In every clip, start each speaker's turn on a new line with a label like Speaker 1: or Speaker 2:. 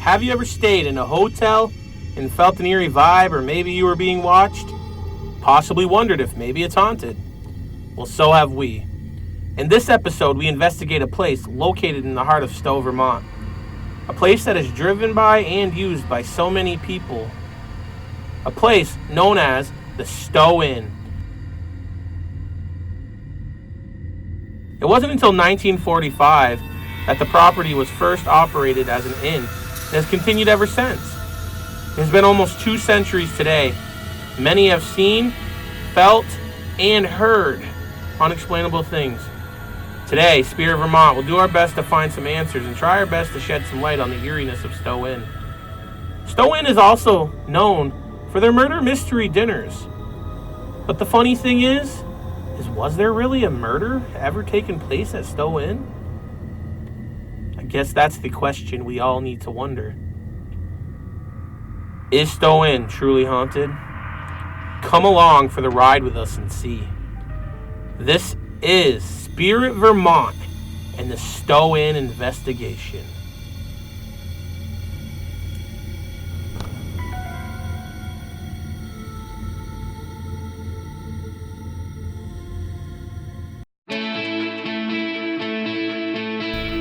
Speaker 1: Have you ever stayed in a hotel and felt an eerie vibe, or maybe you were being watched? Possibly wondered if maybe it's haunted? Well, so have we. In this episode, we investigate a place located in the heart of Stowe, Vermont. A place that is driven by and used by so many people. A place known as the Stowe Inn. It wasn't until 1945 that the property was first operated as an inn and has continued ever since. It has been almost 2 centuries today. Many have seen, felt, and heard unexplainable things. Today, Spirit Vermont will do our best to find some answers and try our best to shed some light on the eeriness of Stowe Inn. Stowe Inn is also known for their murder mystery dinners. But the funny thing is was there really a murder ever taken place at Stowe Inn? I guess that's the question we all need to wonder. Is Stowe Inn truly haunted? Come along for the ride with us and see. This is Spirit Vermont and the Stowe Inn investigation.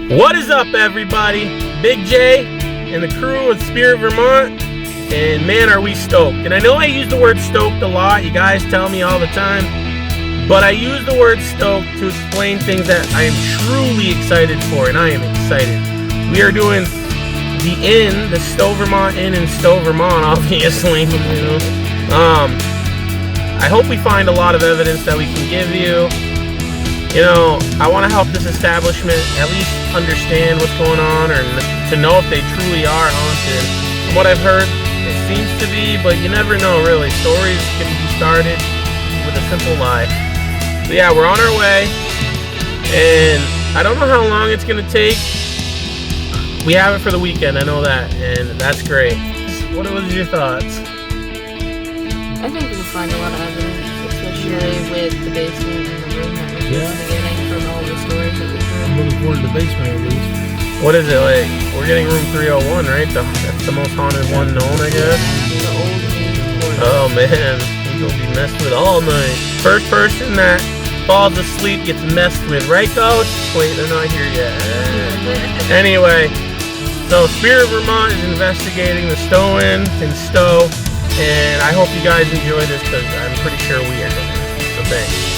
Speaker 1: What is up, everybody? Big J and the crew of Spirit Vermont, and man, are we stoked. And I know I use the word stoked a lot, you guys tell me all the time, but I use the word stoked to explain things that I am truly excited for, and I am excited. We are doing the inn, the Stowe Vermont Inn in Stowe, Vermont, obviously. I hope we find a lot of evidence that we can give you. I want to help this establishment at least understand what's going on, or to know if they truly are haunted. From what I've heard, it seems to be, but you never know, really. Stories can be started with a simple lie. So yeah, we're on our way, and I don't know how long it's going to take. We have it for the weekend, I know that, and that's great. What was your thoughts?
Speaker 2: I think we'll find a lot of evidence, especially with the basement and the room that was in the beginning from all the stories that we heard.
Speaker 3: I'm looking forward to the basement at least.
Speaker 1: What is it like? We're getting room 301, right? That's the most haunted one known, I guess.
Speaker 2: The old age.
Speaker 1: Oh man, we're gonna be messed with all night. First person that falls asleep gets messed with, right, Coach? Wait, they're not here yet. Anyway, so Spirit Vermont is investigating the Stowe Inn in Stowe, and I hope you guys enjoy this because I'm pretty sure we are going to. So thanks.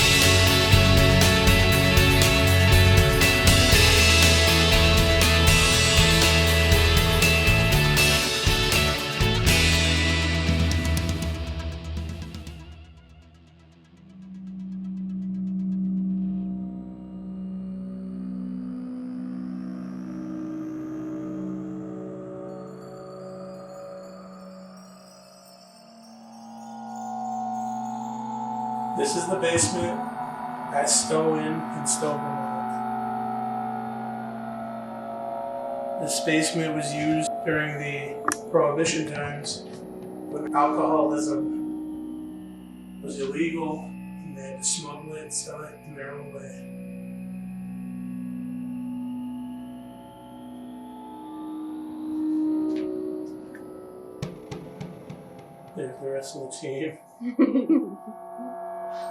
Speaker 1: This is the basement at Stowe Inn in Stowe, Vermont. This basement was used during the Prohibition times when alcoholism was illegal and they had to smuggle it and sell it in their own way. There's the rest of the team.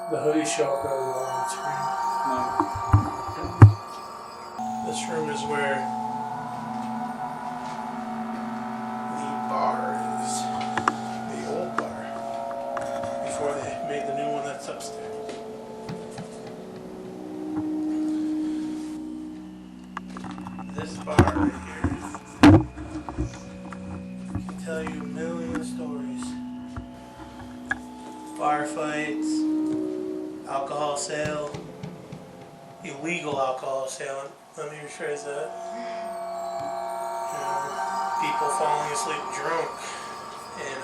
Speaker 1: The hoodie shop that was on the screen. No. This room is where the bar is. The old bar. Before they made the new one that's upstairs. This bar right here can tell you a million stories. Firefights. Alcohol sale, illegal alcohol sale. Let me rephrase that. People falling asleep drunk and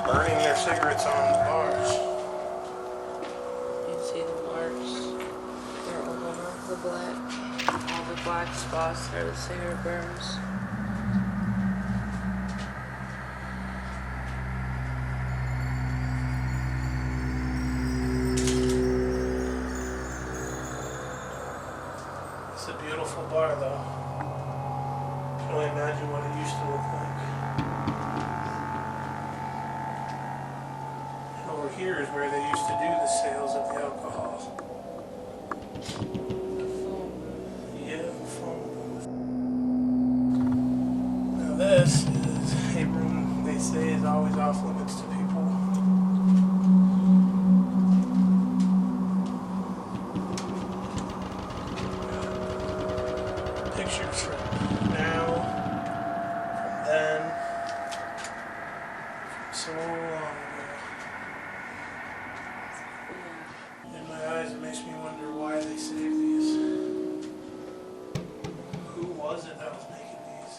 Speaker 1: burning their cigarettes on the bars.
Speaker 2: You can see the marks. They're all over the black. All the black spots are the cigarette burns.
Speaker 1: It's a beautiful bar, though. can only imagine what it used to look like. And over here is where they used to do the sales of the alcohol. Yeah, phone booth. Now this is a room they say is always off limits to people. Pictures from now, from then, from so long ago. In my eyes, it makes me wonder why they saved these. Who was it that was making these?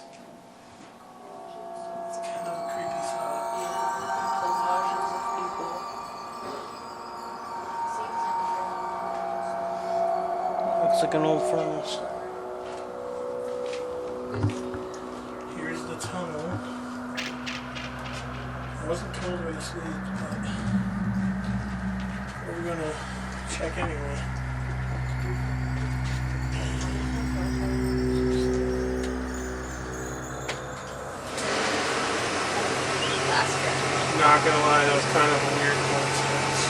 Speaker 1: It's kind of a creepy thought.
Speaker 2: Collages of people.
Speaker 1: Looks like an old furnace. Here's the tunnel. I wasn't told where this leads, but we're gonna check anyway. Not gonna lie, that was kind of a weird coincidence.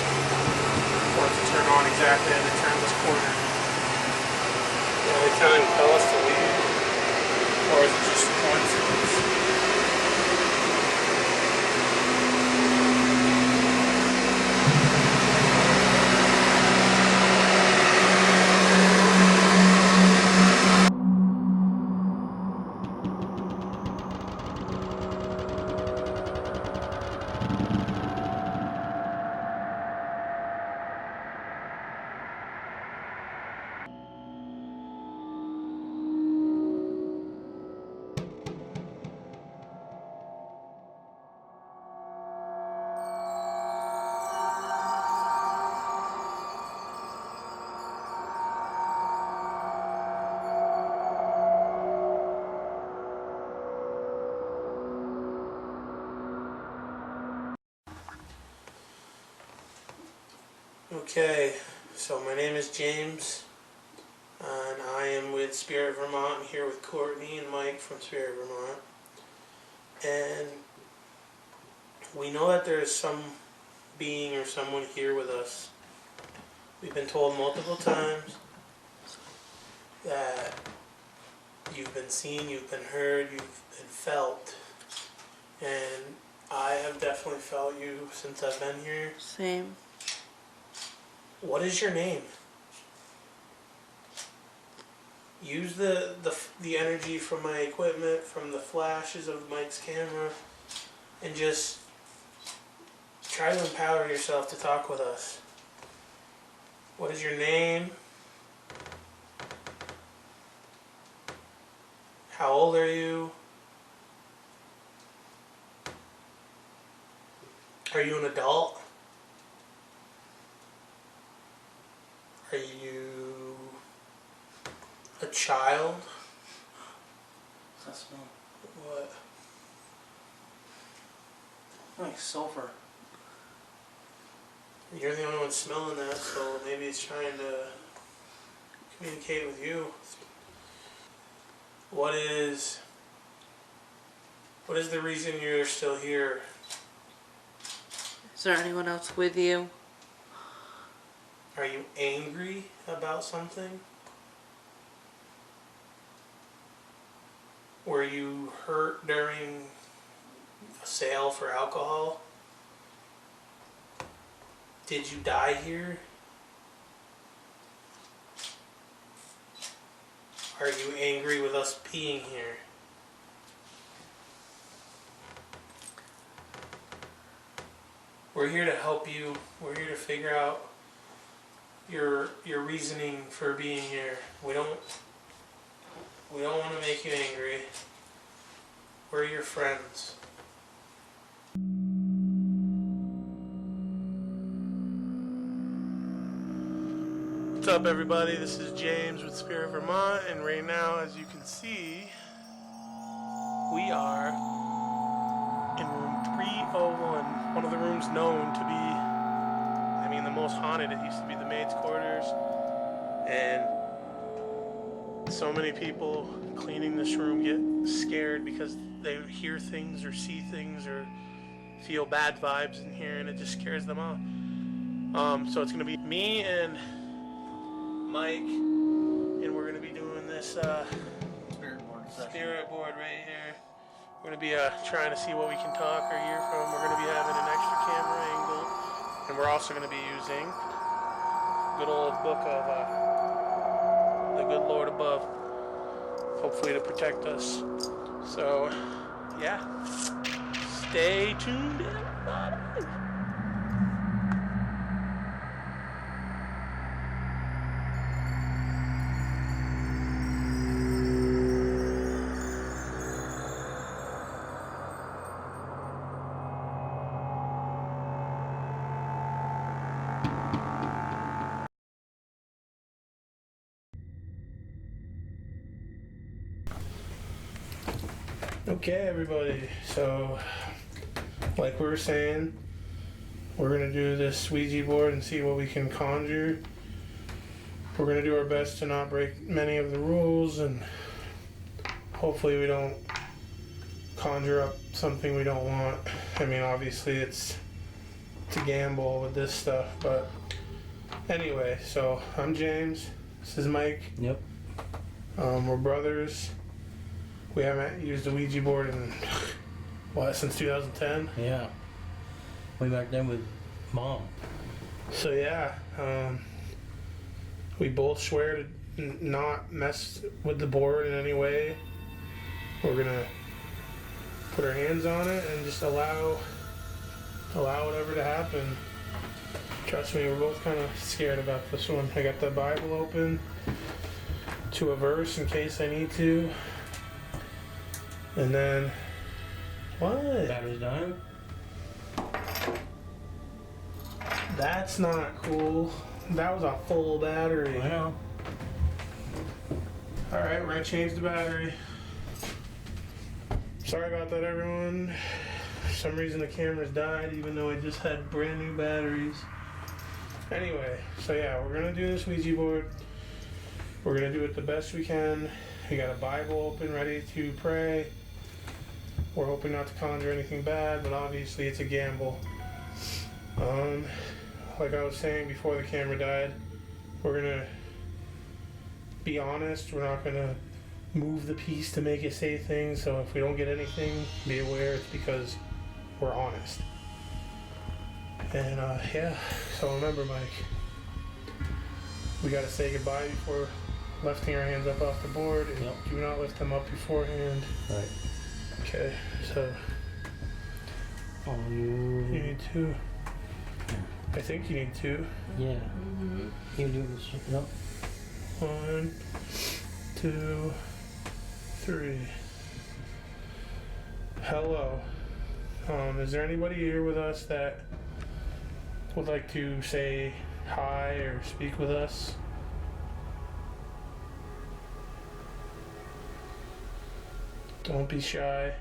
Speaker 1: For it to turn on exactly at the turn this corner. Yeah, they kind of tell us to leave, or is it just a coincidence? Okay, so my name is James, and I am with Spirit Vermont. I'm here with Courtney and Mike from Spirit Vermont. And we know that there is some being or someone here with us. We've been told multiple times that you've been seen, you've been heard, you've been felt. And I have definitely felt you since I've been here.
Speaker 2: Same.
Speaker 1: What is your name? Use the energy from my equipment, from the flashes of Mike's camera, and just try to empower yourself to talk with us. What is your name? How old are you? Are you an adult? Are you a child?
Speaker 3: What's that smell?
Speaker 1: What?
Speaker 3: Like sulfur.
Speaker 1: You're the only one smelling that, so maybe it's trying to communicate with you. What is the reason you're still here?
Speaker 2: Is there anyone else with you?
Speaker 1: Are you angry about something? Were you hurt during a sale for alcohol? Did you die here? Are you angry with us being here? We're here to help you. We're here to figure out your reasoning for being here. We don't want to make you angry. We're your friends. What's up, everybody? This is James with Spirit Vermont, and right now, as you can see, we are in room 301, one of the rooms known to be, the most haunted. It used to be the maid's quarters, and So many people cleaning this room get scared because they hear things or see things or feel bad vibes in here, and it just scares them off. So it's gonna be me and Mike, and we're gonna be doing this spirit board right here. We're gonna be trying to see what we can talk or hear from. We're gonna be having an extra camera angle, and we're also gonna be using good old book of the good Lord above, hopefully to protect us. So, yeah, stay tuned, everybody. Okay, everybody, so like we were saying, we're going to do this Ouija board and see what we can conjure. We're going to do our best to not break many of the rules, and hopefully we don't conjure up something we don't want. I mean, obviously it's a gamble with this stuff, but anyway, so I'm James, this is Mike.
Speaker 3: Yep.
Speaker 1: We're brothers. We haven't used a Ouija board in, what, since 2010?
Speaker 3: Yeah. Way back then with Mom.
Speaker 1: So yeah, we both swear to not mess with the board in any way. We're gonna put our hands on it and just allow whatever to happen. Trust me, we're both kind of scared about this one. I got the Bible open to a verse in case I need to. And then, what?
Speaker 3: Battery's dying.
Speaker 1: That's not cool. That was a full battery.
Speaker 3: I know.
Speaker 1: Alright, we're gonna change the battery. Sorry about that, everyone. For some reason the camera's died even though I just had brand new batteries. Anyway, so yeah, we're gonna do this Ouija board. We're gonna do it the best we can. We got a Bible open, ready to pray. We're hoping not to conjure anything bad, but obviously it's a gamble. Like I was saying before the camera died, we're gonna be honest. We're not gonna move the piece to make it say things. So if we don't get anything, be aware it's because we're honest. And yeah, so remember, Mike, we gotta say goodbye before lifting our hands up off the board, and
Speaker 3: Yep.
Speaker 1: do not lift them up beforehand.
Speaker 3: Right.
Speaker 1: Okay, so
Speaker 3: Oh,
Speaker 1: you need two. I think you need two.
Speaker 3: Yeah. You do this. Yep.
Speaker 1: 1, 2, 3. Hello. Is there anybody here with us that would like to say hi or speak with us? Don't be shy.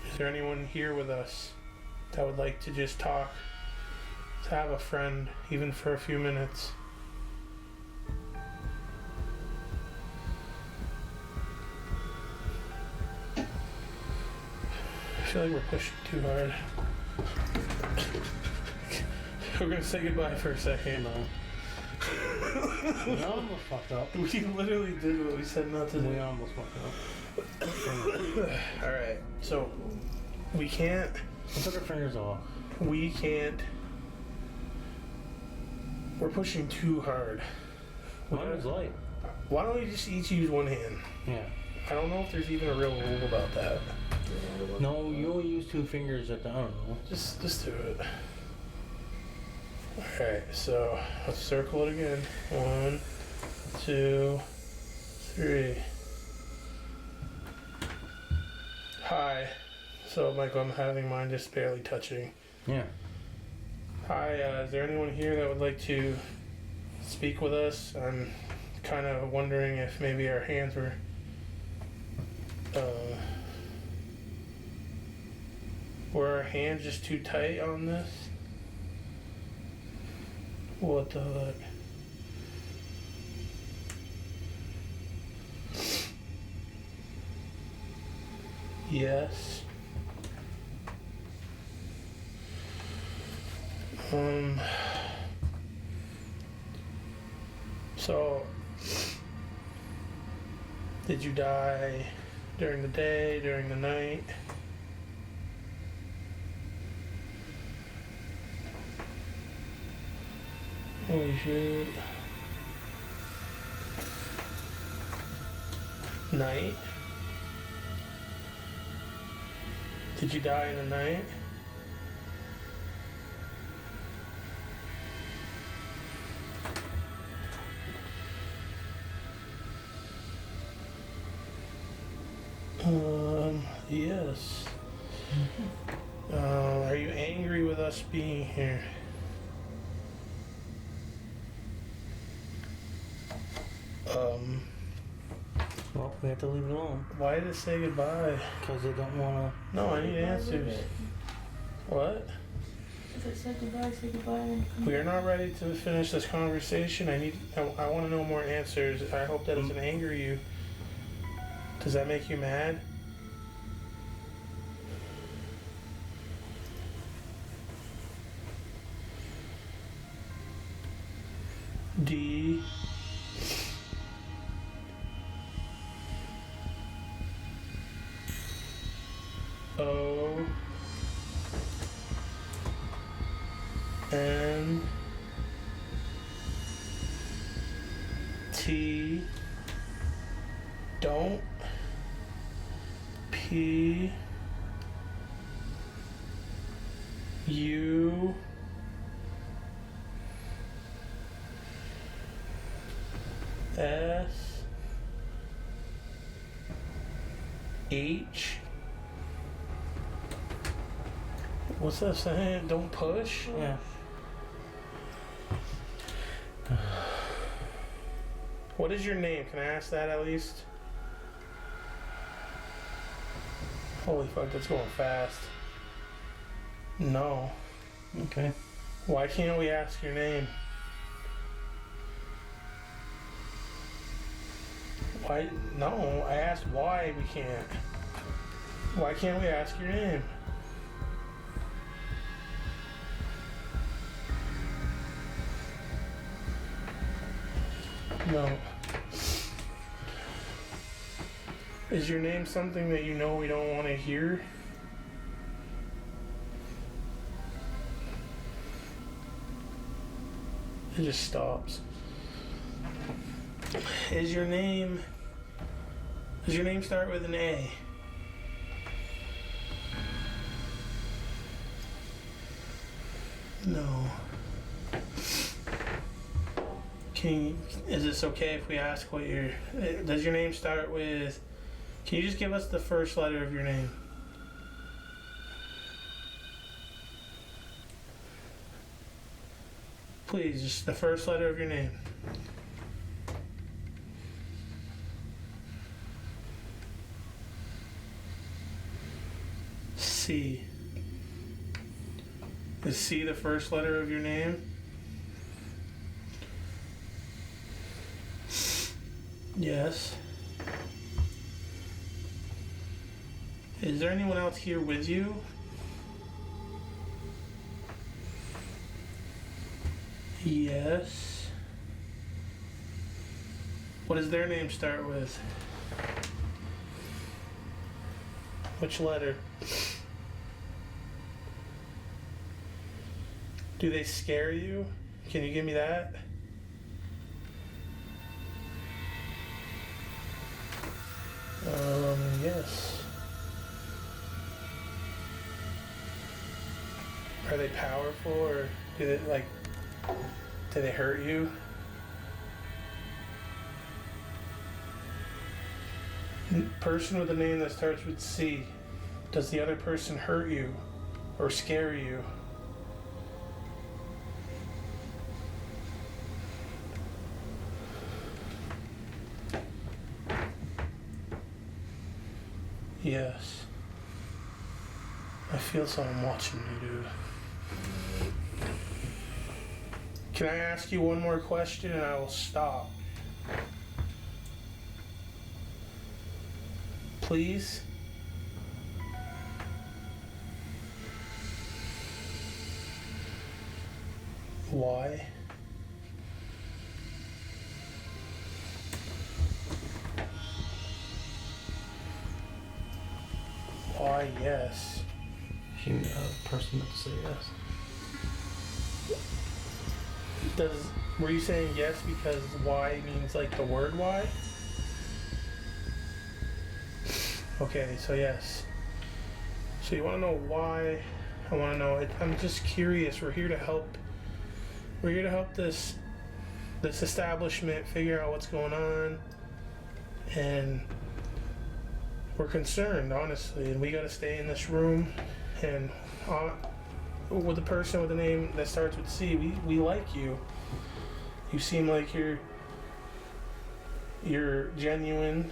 Speaker 1: Is there anyone here with us that would like to just talk, to have a friend, even for a few minutes? I feel like we're pushing too hard. We're gonna say goodbye for a second.
Speaker 3: No. We almost fucked up.
Speaker 1: We literally did what we said not to do.
Speaker 3: We almost fucked up.
Speaker 1: Alright, so we can't.
Speaker 3: We took our fingers off.
Speaker 1: We can't. We're pushing too hard.
Speaker 3: Mine was light.
Speaker 1: Why don't we just each use one hand?
Speaker 3: Yeah.
Speaker 1: I don't know if there's even a real rule about that.
Speaker 3: No, you only use 2 fingers at the, I don't know.
Speaker 1: Just do it. Alright, so let's circle it again. 1, 2, 3. Hi. So, Michael, I'm having mine just barely touching.
Speaker 3: Yeah.
Speaker 1: Hi, is there anyone here that would like to speak with us? I'm kind of wondering if maybe our hands were Were our hands just too tight on this? What the heck? Yes. So, did you die during the day, during the night? Holy shit. Night? Did you die in the night? Yes. Are you angry with us being here?
Speaker 3: Well, we have to leave it alone.
Speaker 1: Why did it say goodbye?
Speaker 3: Because they don't want
Speaker 1: No, I need answers. What?
Speaker 2: If it said goodbye, say goodbye and come
Speaker 1: We are not ready to finish this conversation. I want to know more answers. I hope that doesn't anger you. Does that make you mad? D. O. N. T. Don't. P. U. S. H. What's that saying? Don't push?
Speaker 3: to. Yeah.
Speaker 1: What is your name? Can I ask that at least? Holy fuck, that's going fast. No.
Speaker 3: Okay.
Speaker 1: Why can't we ask your name? Why? No, I asked why we can't. Why can't we ask your name? No. Is your name something that you know we don't want to hear? It just stops. Does your name start with an A? No. Is this okay if we ask what does your name start with, can you just give us the first letter of your name? Please, just the first letter of your name. C. Is C the first letter of your name? Yes. Is there anyone else here with you? Yes. What does their name start with? Which letter? Do they scare you? Can you give me that? Yes. Are they powerful, or do they hurt you? Person with a name that starts with C. Does the other person hurt you or scare you? Yes. I feel something watching you, dude. Can I ask you one more question and I will stop? Please? Why? Why, yes.
Speaker 3: Person meant to say yes.
Speaker 1: Were you saying yes because why means like the word why? Okay, so yes. So you want to know why? I want to know. I'm just curious. We're here to help. We're here to help this establishment figure out what's going on, and we're concerned, honestly. And we got to stay in this room. And with the person with the name that starts with C, we like you. You seem like you're genuine.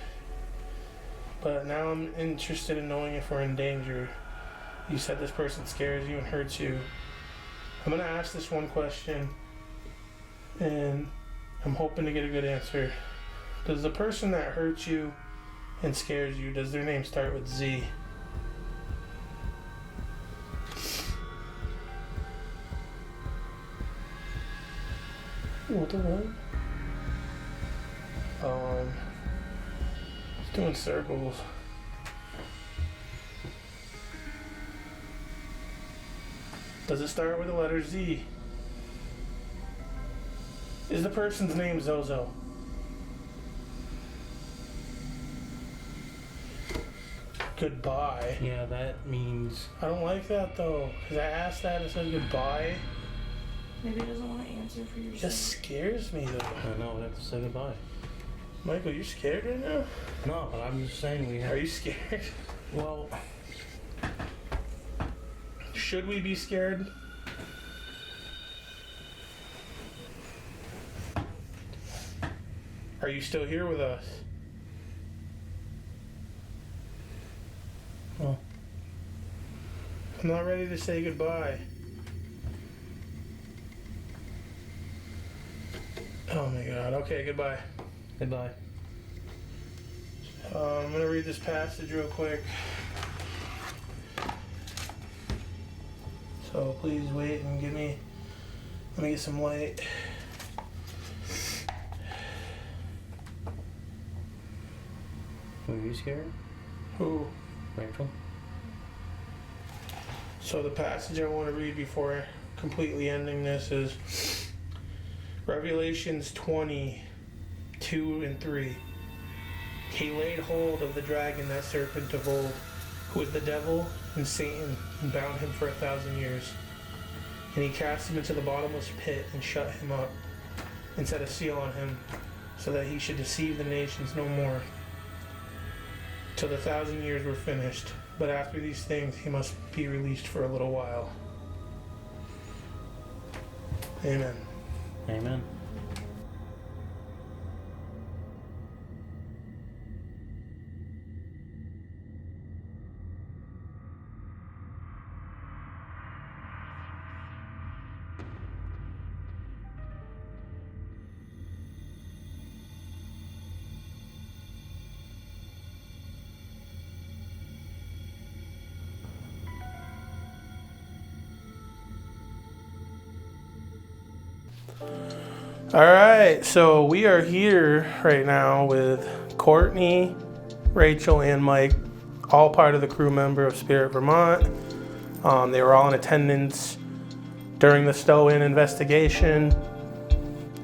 Speaker 1: But now I'm interested in knowing if we're in danger. You said this person scares you and hurts you. I'm going to ask this one question, and I'm hoping to get a good answer. Does the person that hurts you and scares you, does their name start with Z? What the what? It's doing circles. Does it start with the letter Z? Is the person's name Zozo? Goodbye.
Speaker 3: Yeah, that means.
Speaker 1: I don't like that though, because I asked that and it said goodbye.
Speaker 2: Maybe he doesn't want to answer for
Speaker 1: It
Speaker 2: yourself.
Speaker 1: just scares me though.
Speaker 3: I know, we have to say goodbye.
Speaker 1: Michael, you scared right now?
Speaker 3: No, but I'm just saying we have.
Speaker 1: Are you scared?
Speaker 3: Well,
Speaker 1: Should we be scared? Are you still here with us?
Speaker 3: well,
Speaker 1: I'm not ready to say goodbye. Oh my god. Okay, goodbye.
Speaker 3: goodbye.
Speaker 1: I'm going to read this passage real quick. So please wait and let me get some light.
Speaker 3: Were you scared,
Speaker 1: Ooh.
Speaker 3: Rachel?
Speaker 1: So the passage I want to read before completely ending this is Revelations 20:2 and 3. He laid hold of the dragon, that serpent of old, who is the devil and Satan, and bound him for 1,000 years. And he cast him into the bottomless pit and shut him up, and set a seal on him, so that he should deceive the nations no more, till the 1,000 years were finished. But after these things he must be released for a little while. Amen.
Speaker 3: Amen.
Speaker 1: All right, so we are here right now with Courtney, Rachel, and Mike, all part of the crew member of Spirit Vermont. They were all in attendance during the Stowe investigation,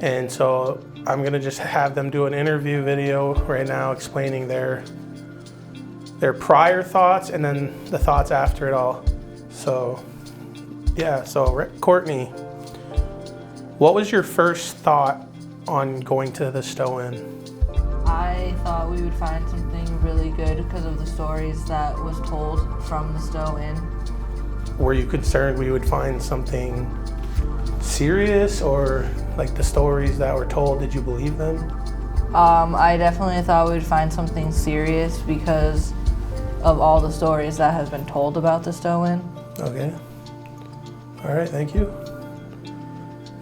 Speaker 1: and so I'm gonna just have them do an interview video right now explaining their prior thoughts and then the thoughts after it all. So, yeah, so Courtney, what was your first thought on going to the Stowe Inn?
Speaker 2: I thought we would find something really good because of the stories that was told from the Stowe Inn.
Speaker 1: Were you concerned we would find something serious, or like the stories that were told, did you believe them?
Speaker 2: I definitely thought we'd find something serious because
Speaker 4: of all the stories that have been told about the Stowe Inn.
Speaker 5: Okay. All right, thank you.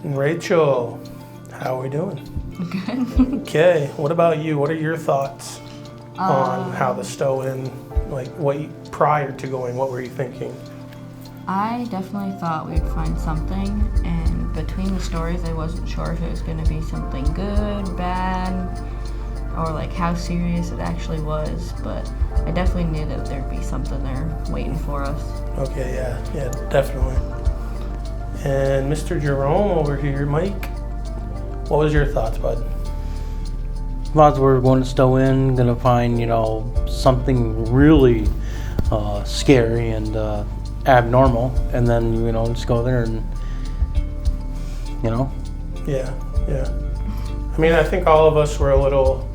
Speaker 5: And Rachel, how are we doing?
Speaker 6: Good.
Speaker 5: Okay, what about you? What are your thoughts on how the Stowe Inn, like prior to going, what were you thinking?
Speaker 6: I definitely thought we'd find something, and between the stories, I wasn't sure if it was going to be something good, bad, or like how serious it actually was, but I definitely knew that there'd be something there waiting for us.
Speaker 5: Okay, yeah, definitely. And Mr. Jerome over here, Mike, what was your thoughts, bud?
Speaker 3: Lots we're going to Stowe Inn, gonna find, something really scary and abnormal, and then, just go there and,
Speaker 5: Yeah. I mean, I think all of us were a little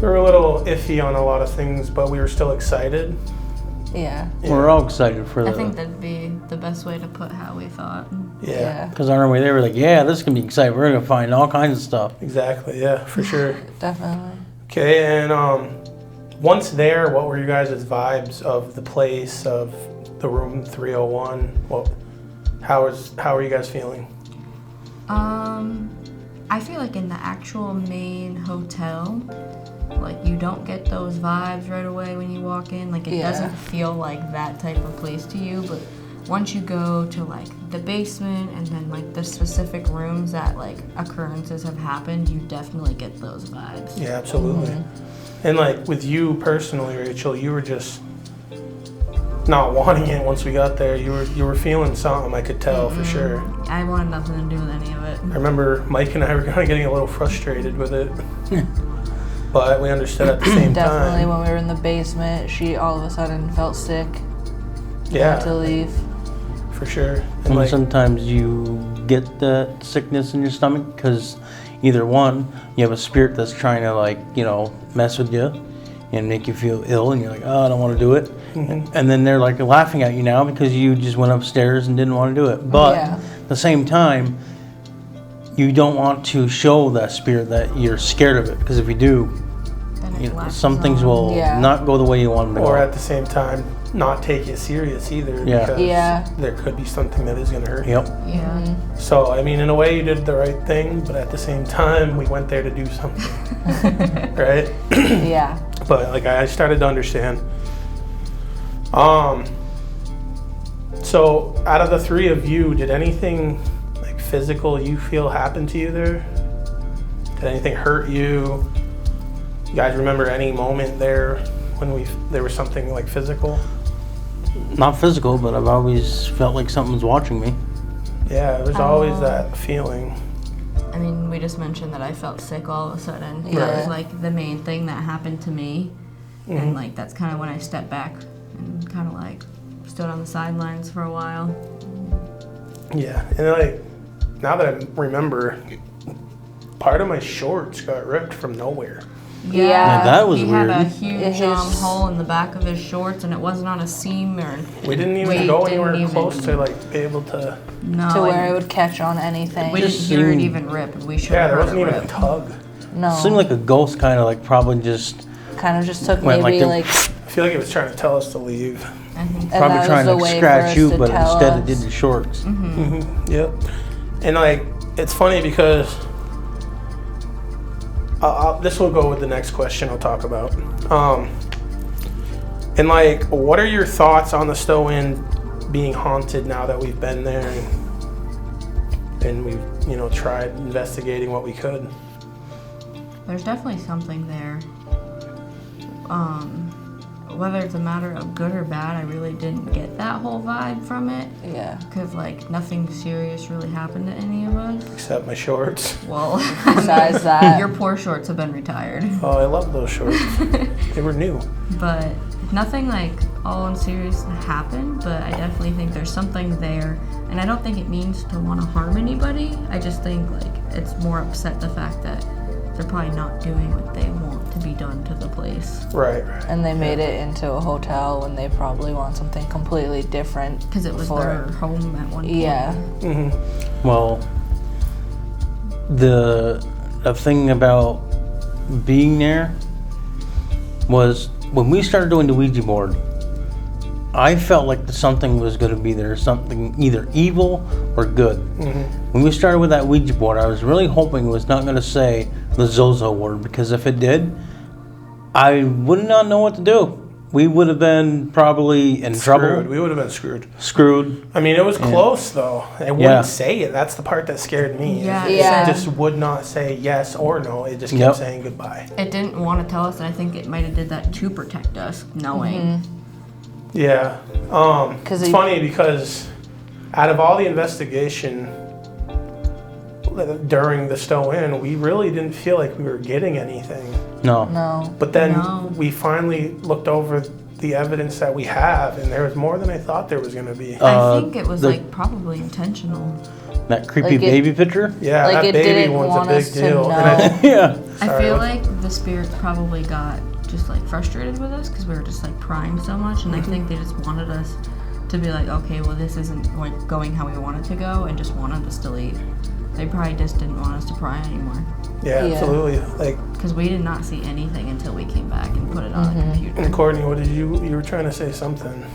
Speaker 5: iffy on a lot of things, but we were still excited.
Speaker 4: Yeah.
Speaker 3: We're all excited for
Speaker 6: I think that'd be the best way to put how we thought.
Speaker 5: Yeah.
Speaker 3: Because on our way there, we're like, yeah, this is going to be exciting. We're going to find all kinds of stuff.
Speaker 5: Exactly, yeah, for sure.
Speaker 4: Definitely.
Speaker 5: Okay, and once there, what were you guys' vibes of the place, of the room 301? How are you guys feeling?
Speaker 6: I feel like in the actual main hotel, like you don't get those vibes right away when you walk in. Like it doesn't feel like that type of place to you, but once you go to like the basement and then like the specific rooms that like occurrences have happened, you definitely get those vibes.
Speaker 5: Yeah, absolutely. And like with you personally, Rachel, you were just not wanting it once we got there. You were feeling something, I could tell for sure.
Speaker 6: I wanted nothing to do with any of it.
Speaker 5: I remember Mike and I were kind of getting a little frustrated with it. But we understood at the same
Speaker 4: Definitely
Speaker 5: time.
Speaker 4: when we were in the basement, she all of a sudden felt sick.
Speaker 5: Yeah.
Speaker 4: Had to leave.
Speaker 5: For sure.
Speaker 3: And
Speaker 5: like,
Speaker 3: sometimes you get that sickness in your stomach because either one, you have a spirit that's trying to mess with you and make you feel ill, and you're like, oh, I don't want to do it. And then they're like laughing at you now because you just went upstairs and didn't want to do it. But at the same time, you don't want to show that spirit that you're scared of it, because if you do,
Speaker 6: Then it latches
Speaker 3: some things
Speaker 6: on.
Speaker 3: will not go the way you want them to
Speaker 5: or
Speaker 3: go.
Speaker 5: at the same time, not take it serious either.
Speaker 3: Yeah.
Speaker 5: Because there could be something that is going to hurt you.
Speaker 3: Yep.
Speaker 6: Yeah.
Speaker 5: So, I mean, in a way, you did the right thing, but at the same time, we went there to do something. Right?
Speaker 4: Yeah.
Speaker 5: But, I started to understand. So, out of the three of you, did anything, physical you feel happen to you there? Did anything hurt you? You guys remember any moment there when there was something, physical?
Speaker 3: Not physical, but I've always felt like something's watching me.
Speaker 5: Yeah, there's always that feeling.
Speaker 6: I mean, we just mentioned that I felt sick all of a sudden.
Speaker 4: Yeah.
Speaker 6: That was the main thing that happened to me. And that's kind of when I stepped back and kind of stood on the sidelines for a while.
Speaker 5: Yeah, and now that I remember, part of my shorts got ripped from nowhere.
Speaker 3: Yeah, that was
Speaker 6: he
Speaker 3: weird.
Speaker 6: had a huge hole in the back of his shorts, and it wasn't on a seam or.
Speaker 5: We didn't even go anywhere close to be able to.
Speaker 6: No.
Speaker 4: To where it would catch on anything.
Speaker 6: We didn't hear it even rip, and we should have
Speaker 5: Yeah, there
Speaker 6: heard
Speaker 5: wasn't
Speaker 6: it
Speaker 5: even
Speaker 6: rip.
Speaker 5: a tug.
Speaker 4: No.
Speaker 3: It seemed like a ghost kind of probably just
Speaker 4: Kind of just took
Speaker 3: went
Speaker 4: maybe
Speaker 5: I feel like it was trying to tell us to leave.
Speaker 6: I think
Speaker 4: And
Speaker 3: probably
Speaker 4: that
Speaker 3: trying
Speaker 4: was
Speaker 3: to
Speaker 4: the way
Speaker 3: scratch
Speaker 4: for
Speaker 3: you,
Speaker 4: us to
Speaker 3: but
Speaker 4: tell
Speaker 3: instead
Speaker 4: us.
Speaker 3: it did the shorts.
Speaker 5: Yep. And it's funny because this will go with the next question I'll talk about. And what are your thoughts on the Stowe Inn being haunted now that we've been there and we've tried investigating what we could?
Speaker 6: there's definitely something there. Whether it's a matter of good or bad, I really didn't get that whole vibe from it.
Speaker 4: Yeah.
Speaker 6: Because, nothing serious really happened to any of us.
Speaker 5: Except my shorts.
Speaker 6: Well,
Speaker 4: Besides that.
Speaker 6: your poor shorts have been retired.
Speaker 5: Oh, I love those shorts. They were new.
Speaker 6: But nothing, all unserious happened, but I definitely think there's something there. And I don't think it means to want to harm anybody. I just think, it's more upset the fact that they're probably not doing what they want to be done to the place.
Speaker 5: Right.
Speaker 4: And they made it into a hotel when they probably want something completely different.
Speaker 6: Because it was their home at one point.
Speaker 4: Yeah.
Speaker 3: Well, the thing about being there was when we started doing the Ouija board, I felt like something was going to be there, something either evil or good. When we started with that Ouija board, I was really hoping it was not going to say the Zozo word, because if it did, I would not know what to do. We would have been probably in trouble.
Speaker 5: We would have been screwed.
Speaker 3: Screwed.
Speaker 5: I mean, it was close though. It wouldn't say it. That's the part that scared me.
Speaker 6: Yeah.
Speaker 5: It just would not say yes or no. It just kept saying goodbye.
Speaker 6: It didn't want to tell us, and I think it might have did that to protect us, knowing.
Speaker 5: Yeah. It's funny because out of all the investigation during the Stowe Inn, we really didn't feel like we were getting anything.
Speaker 3: No.
Speaker 5: But then we finally looked over the evidence that we have, and there was more than I thought there was going to be.
Speaker 6: I think it was like probably intentional.
Speaker 3: That creepy baby picture?
Speaker 5: Yeah,
Speaker 4: like
Speaker 5: that
Speaker 4: it
Speaker 5: baby
Speaker 4: didn't
Speaker 5: one's
Speaker 4: want
Speaker 5: a big
Speaker 4: us to
Speaker 5: deal.
Speaker 4: know.
Speaker 6: I feel like the spirits probably got just like frustrated with us because we were just like prying so much, and I think they just wanted us to be like, okay, well, this isn't like going how we want it to go, and just wanted us to leave. They probably just didn't want us to pry anymore.
Speaker 5: Yeah, absolutely. Like,
Speaker 6: because we did not see anything until we came back and put it on the computer.
Speaker 5: and Courtney, what did you were trying to say something?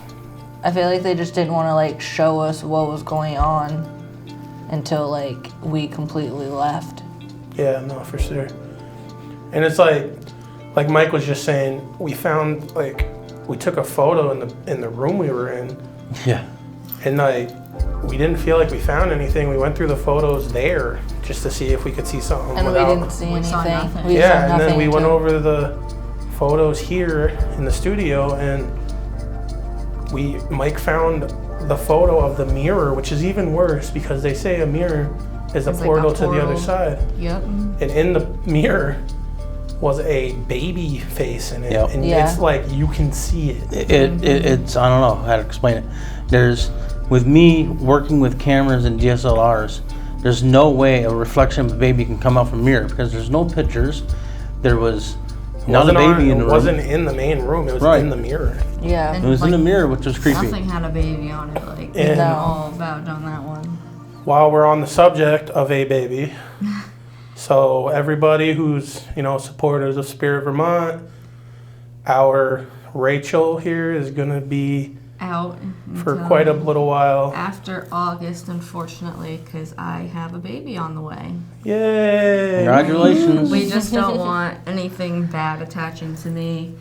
Speaker 4: I feel like they just didn't want to like show us what was going on until like we completely left.
Speaker 5: Yeah, no, for sure. And it's like Mike was just saying, we found we took a photo in the room we were in.
Speaker 3: Yeah.
Speaker 5: And we didn't feel like we found anything. We went through the photos there just to see if we could see something.
Speaker 4: And we didn't see
Speaker 6: We saw
Speaker 4: anything.
Speaker 6: nothing.
Speaker 4: We saw
Speaker 5: Yeah, and then
Speaker 4: nothing
Speaker 5: we went
Speaker 4: until-
Speaker 5: over the photos here in the studio, and Mike found the photo of the mirror, which is even worse because they say a mirror is a
Speaker 6: It's like a
Speaker 5: portal to the other
Speaker 6: portal.
Speaker 5: side.
Speaker 6: Yep.
Speaker 5: And in the mirror was a baby face in it,
Speaker 3: Yep.
Speaker 5: and
Speaker 4: Yeah.
Speaker 5: it's like you can see it.
Speaker 3: It's I don't know how to explain it. There's, with me working with cameras and DSLRs, there's no way a reflection of a baby can come out from a mirror because there's no pictures. There was not a baby in the
Speaker 5: It
Speaker 3: room.
Speaker 5: wasn't in the main room. It was
Speaker 3: Right.
Speaker 5: in the mirror.
Speaker 4: Yeah.
Speaker 3: It was in the mirror, which was creepy.
Speaker 6: Nothing had a baby on it. Like, we
Speaker 5: And-
Speaker 6: were all vouched on that one.
Speaker 5: While we're on the subject of a baby, so everybody who's supporters of Spirit Vermont, our Rachel here is gonna be
Speaker 6: Out
Speaker 5: for
Speaker 6: until
Speaker 5: quite a little while.
Speaker 6: after August, unfortunately, because I have a baby on the way.
Speaker 5: Yay!
Speaker 3: Congratulations.
Speaker 6: We just don't want anything bad attaching to me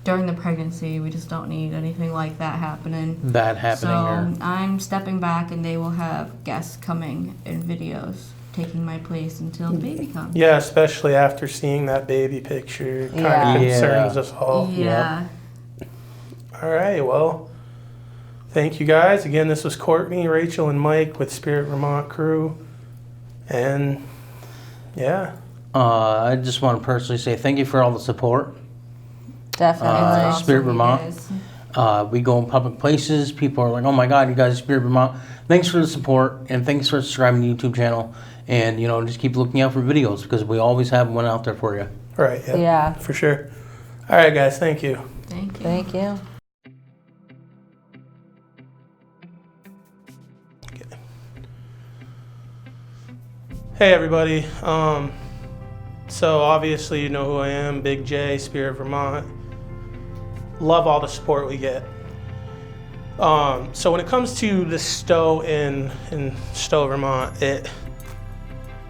Speaker 6: during the pregnancy. We just don't need anything like that happening.
Speaker 3: Bad happening
Speaker 6: So I'm stepping back, and they will have guests coming in videos, taking my place until the baby comes.
Speaker 5: Yeah, especially after seeing that baby picture, kind
Speaker 4: Yeah.
Speaker 5: of concerns
Speaker 3: Yeah.
Speaker 5: us all.
Speaker 6: Yeah.
Speaker 5: All right, well, thank you guys. Again, this was Courtney, Rachel, and Mike with Spirit Vermont crew. And yeah,
Speaker 3: I just want to personally say thank you for all the support.
Speaker 4: Definitely.
Speaker 3: Spirit
Speaker 6: Awesome, you
Speaker 3: Vermont.
Speaker 6: guys.
Speaker 3: We go in public places. People are like, "Oh my God, you guys are Spirit Vermont." Thanks for the support, and thanks for subscribing to the YouTube channel. And just keep looking out for videos because we always have one out there for you.
Speaker 5: right, yeah,
Speaker 4: Yeah.
Speaker 5: for sure. All right, guys, thank you.
Speaker 6: Thank you.
Speaker 4: Thank you.
Speaker 5: Hey everybody. So obviously you know who I am, Big J, Spirit Vermont. Love all the support we get. So when it comes to the Stowe in Stowe, Vermont, it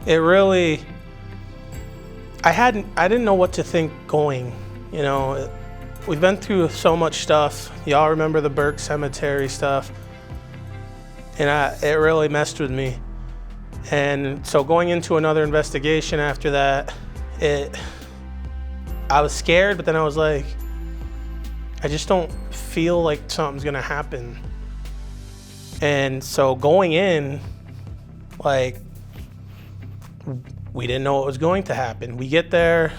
Speaker 5: really, I didn't know what to think going. We've been through so much stuff. Y'all remember the Burke Cemetery stuff, and it really messed with me. And so going into another investigation after that, I was scared, but then I was like, I just don't feel like something's gonna happen. And so going in, we didn't know what was going to happen. We get there,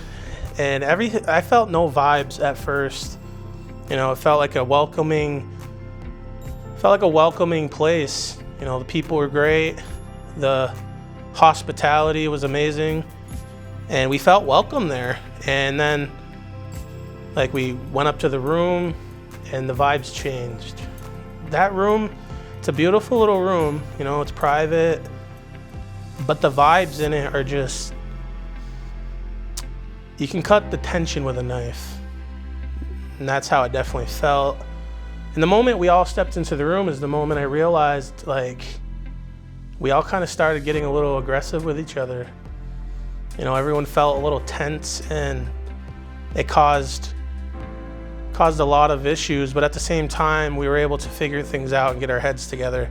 Speaker 5: and I felt no vibes at first. It felt like a welcoming place. The people were great. The hospitality was amazing, and we felt welcome there. And then we went up to the room, and the vibes changed. That room, it's a beautiful little room, it's private, but the vibes in it are just, you can cut the tension with a knife. And that's how it definitely felt. And the moment we all stepped into the room is the moment I realized, like, we all kind of started getting a little aggressive with each other. You know, everyone felt a little tense, and it caused a lot of issues, but at the same time, we were able to figure things out and get our heads together.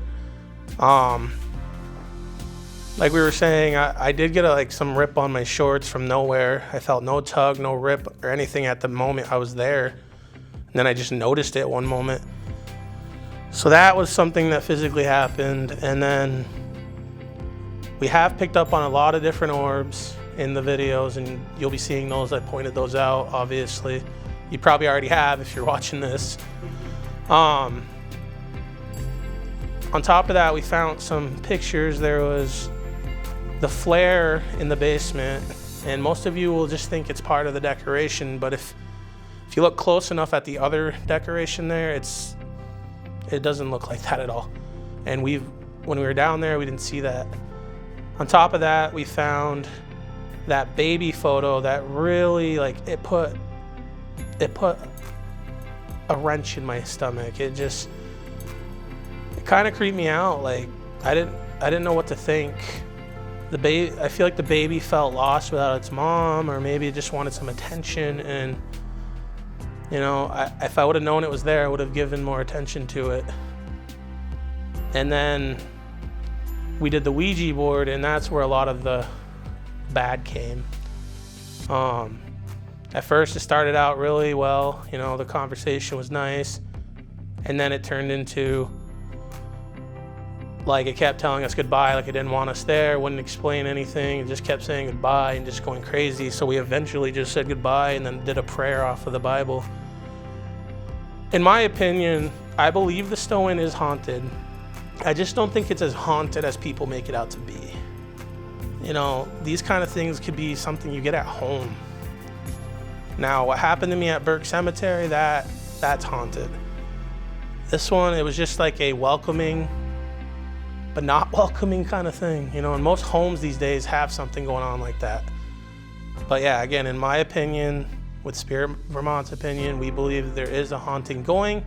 Speaker 5: Like we were saying, I did get some rip on my shorts from nowhere. I felt no tug, no rip or anything at the moment I was there. And then I just noticed it one moment. So that was something that physically happened. And then we have picked up on a lot of different orbs in the videos, and you'll be seeing those. I pointed those out, obviously. You probably already have if you're watching this. On top of that, we found some pictures. There was the flare in the basement, and most of you will just think it's part of the decoration, but if you look close enough at the other decoration there, it doesn't look like that at all. And when we were down there, we didn't see that. On top of that, we found that baby photo that really, it put a wrench in my stomach. It kind of creeped me out. Like, I didn't know what to think. I feel like the baby felt lost without its mom, or maybe it just wanted some attention. And you know, if I would have known it was there, I would have given more attention to it. And then we did the Ouija board, and that's where a lot of the bad came. At first, it started out really well. You know, the conversation was nice, and then it turned into, it kept telling us goodbye, like it didn't want us there, wouldn't explain anything, it just kept saying goodbye and just going crazy. So we eventually just said goodbye and then did a prayer off of the Bible. In my opinion, I believe the Stowe is haunted. I just don't think it's as haunted as people make it out to be. You know, these kind of things could be something you get at home. Now, what happened to me at Burke Cemetery, that's haunted. This one, it was just like a welcoming but not welcoming kind of thing, you know, and most homes these days have something going on like that. But yeah, again, in my opinion, with Spirit Vermont's opinion, we believe there is a haunting going.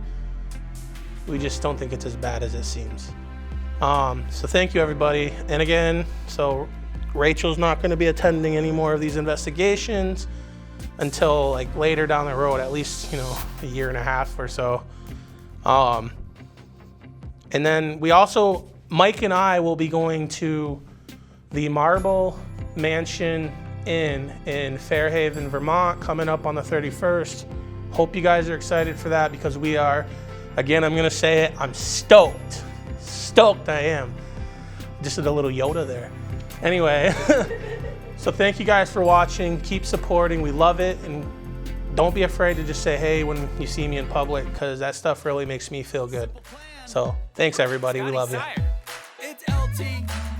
Speaker 5: We just don't think it's as bad as it seems. So thank you, everybody. And again, so Rachel's not going to be attending any more of these investigations until later down the road, at least, you know, a year and a half or so. And then we also, Mike and I will be going to the Marble Mansion Inn in Fairhaven, Vermont, coming up on the 31st. Hope you guys are excited for that, because we are. Again, I'm gonna say it, I'm stoked. Stoked I am. Just did a little Yoda there. Anyway, so thank you guys for watching. Keep supporting, we love it. And don't be afraid to just say hey when you see me in public, because that stuff really makes me feel good. So thanks everybody, we love you.
Speaker 7: It's LT.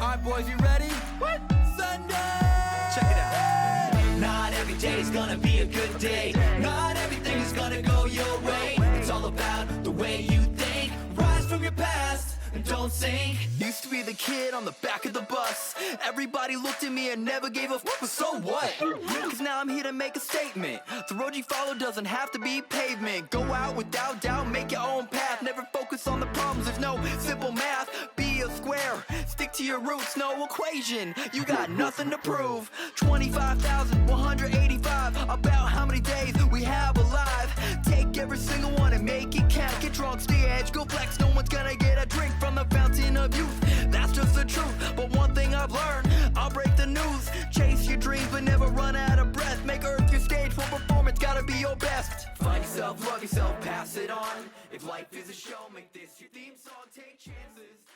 Speaker 7: All right, boys, you ready? What? Sunday! Check it out. Not every day's gonna be a good day. Not everything is gonna go your way. It's all about the way you think. Rise from your past and don't sink. Used to be the kid on the back of the bus. Everybody looked at me and never gave a fuck, but so what? Cause now I'm here to make a statement. The road you follow doesn't have to be pavement. Go out without doubt, make your own path. Never focus on the problems, there's no simple math. Be a square, stick to your roots, no equation. You got nothing to prove. 25,185, about how many days we have alive. Take every single one and make it count. Get drunk, stay edge, go flex. No one's gonna get a drink from the fountain of youth. That's just the truth, but one thing I've learned, I'll break the news. Chase your dreams but never run out of breath. Make Earth your stage for performance, gotta be your best. Find yourself, love yourself, pass it on. If life is a show, make this your theme song, take chances.